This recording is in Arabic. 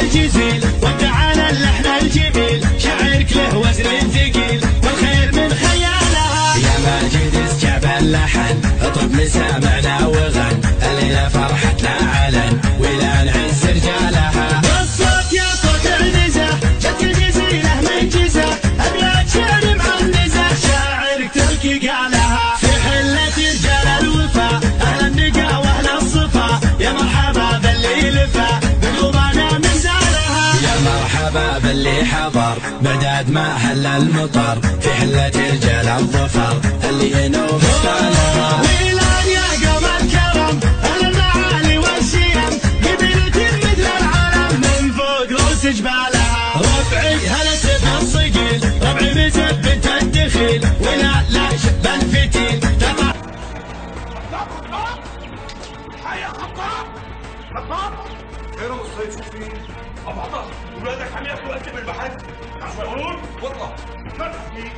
الجزيل وابدعنا اللحن الجميل، شعرك له وزن ثقيل والخير من خيالها. يا ماجد اسكب اللحن اطرب مسامعنا وغن، الليلة فرحتنا علن ولا نعز رجالها. والصوت يا صوت النزه جت الجزيلة من جزة، ابيات شعر معنزة شاعرك تلقي قالها. في حلة رجال الوفا اهل النقا واهل الصفا، يا مرحبا باللي لفا بقلوبنا مزالها. يا مرحبا باللي حضر بعداد ما هل المطر، في حلة رجال الظفر اللي ينوب ستانها. ويلان يا قوم الكرم اهل المعالي والشيم، قبيلة مثل العالم من فوق رؤوس جبالها. ربعي هلا سب الصقيل ربعي مثبت الدخيل، ولا شب الفتيل تطع. حيا خطاب خطاب خير الصيد شو فيه؟ ابو عطا ولادك عم ياكلوا اكل بالبحر، عم يقولون والله ما تحكي.